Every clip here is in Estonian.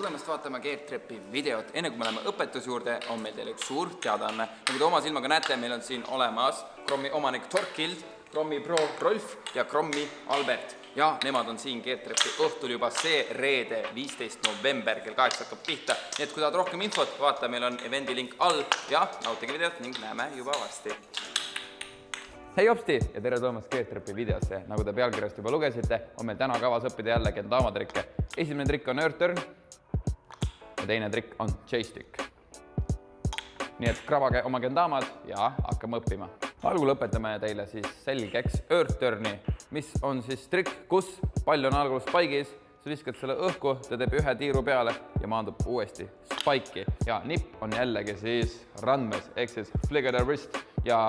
tulemast vaatama Geartrappi videot. Enne kui me läheme õpetuse juurde, on meil teile üks suur teadaanne. Nagu te oma silmaga näete, meil on siin olemas Krommi omanik Torkild, Krommi pro Rolf ja Krommi Albert. Ja nemad on siin Geartrappi õhtul juba see reede 15. november kell 8 hakkab pihta. Nii et kui tahad rohkem infot, vaata, meil on evendi link all ja nautige videot ning näeme juba varsti. Hei Opsti ja tere tulemast Geartrappi videosse. Nagu te pealkirjast juba lugesite, on meil täna kavas õppida jälle kendama trikke. Esimene trikk on earth turn ja teine trikk on J-stick. Nii et krabage oma kendamad ja hakkame õppima. Algul õpetame teile siis selgeks earth turni, mis on siis trikk, kus pall on algul spaigis, sa viskad selle õhku, ta teeb ühe tiiru peale ja maandub uuesti spaiki. Ja nipp on jällegi siis randmes, ehk siis flicker the wrist ja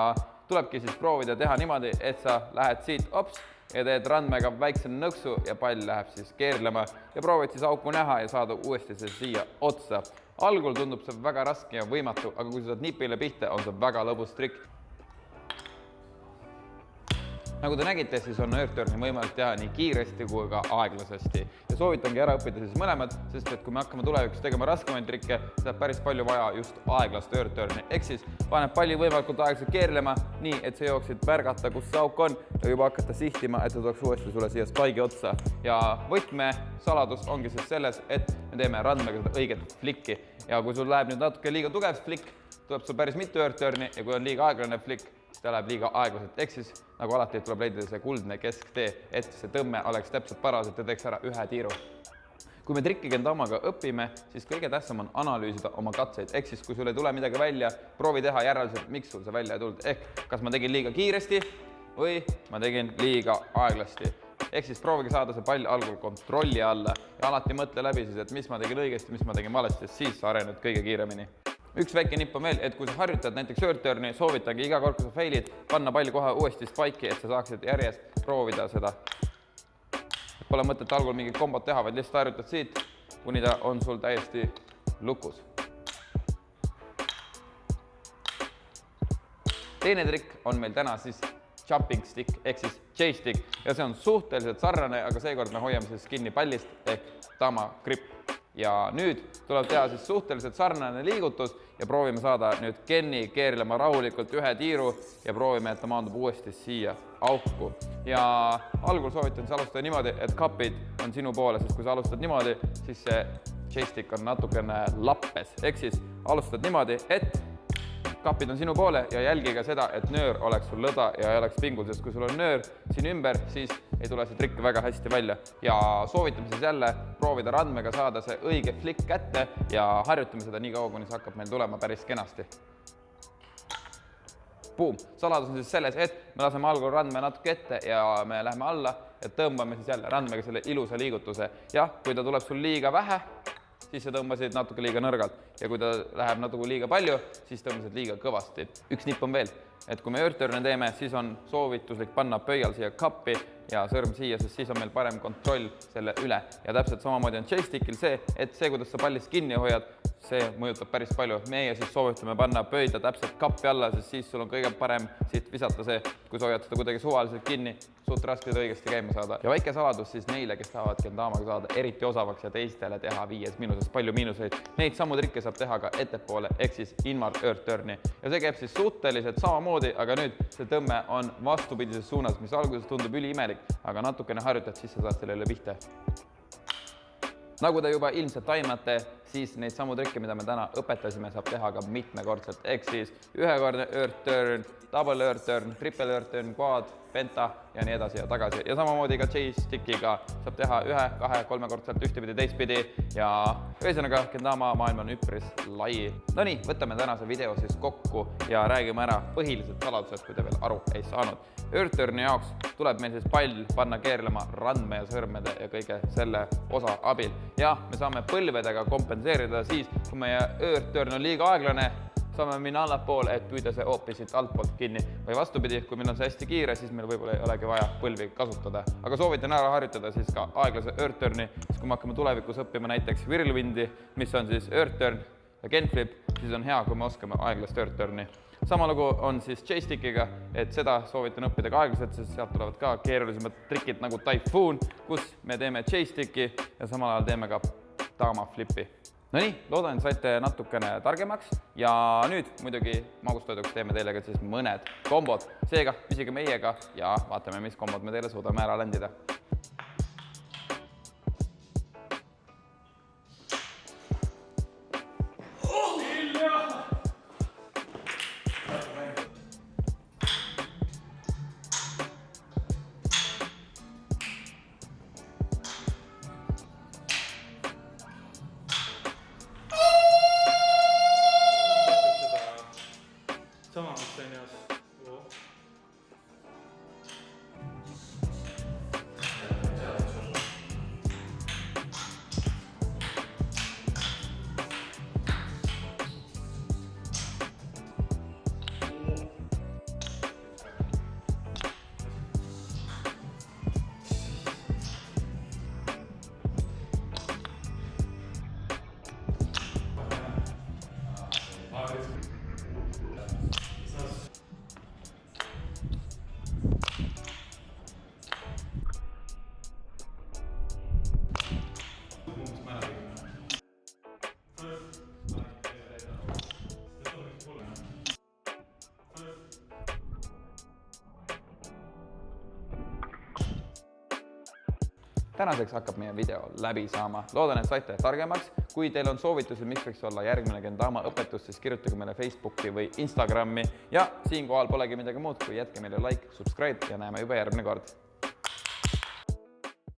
tulebki siis proovida teha niimoodi, et sa lähed siit ops ja teed randmega väikse nõksu ja pall läheb siis keerlema ja proovid siis auku näha ja saada uuesti see siia otsa. Algul tundub see väga raske ja võimatu, aga kui sa saad nipile pihta, on see väga lõbus trikk. Nagu te nägite, siis on earth turni võimalik teha nii kiiresti kui ka aeglasesti. Ja soovitangi ära õppida siis mõlemad, sest et kui me hakkame tulevikus tegema raskemaid trikke, saab päris palju vaja just aeglast earth turni. Ehk siis paneb palli võimalikult aeglaselt keerlema, nii et sa jooksid märgata, kus see auk on ja juba hakata sihtima, et ta tuleks uuesti sulle siia spaigi otsa. Ja võtme saladus ongi siis selles, et me teeme randmega seda õiget flikki. Ja kui sul läheb nüüd natuke liiga tugev flikk, tuleb sul päris mitu earth turni ja kui on liiga aeglane flikk, siis ta läheb liiga aeglaselt. Ehk siis, nagu alati, tuleb leida see kuldne kesktee, et see tõmme oleks täpselt paras, et ta teeks ära ühe tiiru. Kui me trikki kendamaga õpime, siis kõige tähtsam on analüüsida oma katseid. Ehk siis, kui sul ei tule midagi välja, proovi teha järelduselt, miks sul see välja ei tulnud. Ehk kas ma tegin liiga kiiresti või ma tegin liiga aeglasti. Ehk siis proovige saada see pall algul kontrolli alla ja alati mõtle läbi siis, et mis ma tegin õigesti, mis ma tegin valesti, siis sa arened kõige kiiremini. Üks väike nipp on veel, et kui sa harjutad näiteks earth turni, soovitangi iga kord, kui sa failid, panna palli kohe uuesti spaiki, et sa saaksid järjest proovida seda. Pole mõtet algul mingit kombot teha, vaid lihtsalt harjutad siit, kuni ta on sul täiesti lukus. Teine trikk on meil täna siis jumping stick ehk siis J-stick ja see on suhteliselt sarnane, aga seekord me hoiame siis kinni pallist ehk tama grip. Ja nüüd tuleb teha siis suhteliselt sarnane liigutus ja proovime saada nüüd Kenni keerlema rahulikult ühe tiiru ja proovime, et ta maandub uuesti siia auku. Ja algul soovitan siis alustada niimoodi, et kapid on sinu poole, sest kui sa alustad niimoodi, siis see J-stick on natukene lappes. Ehk siis alustad niimoodi, et kapid on sinu poole ja jälgi ka seda, et nöör oleks sul lõda ja ei oleks pingul, sest kui sul on nöör siin ümber, siis ei tule see trikk väga hästi välja. Ja soovitame siis jälle proovida randmega saada see õige flikk kätte ja harjutame seda nii kaua, kuni see hakkab meil tulema päris kenasti. Boom! Saladus on siis selles, et me laseme algul randme natuke ette ja me läheme alla ja tõmbame siis jälle randmega selle ilusa liigutuse. Ja kui ta tuleb sul liiga vähe, siis sa tõmbasid natuke liiga nõrgalt ja kui ta läheb natuke liiga palju, siis tõmbasid liiga kõvasti. Üks nipp on veel, et kui me earth turni teeme, siis on soovituslik panna pöial siia kappi ja sõrm siia, sest siis on meil parem kontroll selle üle. Ja täpselt samamoodi on J-stickil see, et see, kuidas sa pallist kinni hoiad, see mõjutab päris palju. Meie siis soovitame panna pöida täpselt kappi alla, sest siis sul on kõige parem siit visata see, kui sa hoiad seda kuidagi suvaliselt kinni, suht raske õigesti käima saada. Ja väike saladus siis neile, kes tahavad kendamaga saada eriti osavaks ja teistele teha 5 miinusest palju miinuseid. Neid samu trikke saab teha ka ettepoole, ehk siis inward earth turni. Ja see käib siis suhteliselt samamoodi, aga nüüd see tõmme on vastupidises suunas, mis alguses tundub üliimelik, aga natukene harjutad, siis sa saad sellele pihta. Nagu te juba ilmselt aimate, siis neid samu trikke, mida me täna õpetasime, saab teha ka mitmekordselt. Ehk siis ühekordne earth turn, double earth turn, triple earth turn, quad, penta ja nii edasi ja tagasi. Ja samamoodi ka J-stickiga saab teha 1, 2, 3 kordselt ühtepidi, teistpidi ja ühesõnaga kendama maailm on üpris lai. No nii, võtame tänase video siis kokku ja räägime ära põhilised saladused, kui te veel aru ei saanud. Earth turni jaoks tuleb meil siis pall panna keerlema randme ja sõrmede ja kõige selle osa abil. Ja me saame põlvedega kompenseerida siis, kui meie earth turn on liiga aeglane, saame minna allapoole, et püüda see hoopis siit altpoolt kinni. Või vastupidi, kui meil on see hästi kiire, siis meil võib-olla ei olegi vaja põlvi kasutada. Aga soovitan ära harjutada siis ka aeglase earth turni, siis kui me hakkame tulevikus õppima näiteks whirlwindi, mis on siis earth turn ja genflip, siis on hea, kui me oskame aeglast earth turni. Sama lugu on siis J-stickiga, et seda soovitan õppida ka aeglaselt, sest sealt tulevad ka keerulisemad trikid nagu Typhoon, kus me teeme J-sticki ja samal ajal teeme ka Dama flipi. No nii, loodan, saite natukene targemaks ja nüüd muidugi magustoiduks teeme teile ka siis mõned kombod. Seega püsige meiega ja vaatame, mis kombod me teile suudame ära ländida. Sama mis Senjas. Tänaseks hakkab meie video läbi saama. Loodan, et saite targemaks. Kui teil on soovitusi, miks võiks olla järgmine Kendama õpetus, siis kirjutage meile Facebooki või Instagrami. Ja siinkohal polegi midagi muud, kui jätke meile like, subscribe ja näeme juba järgmine kord.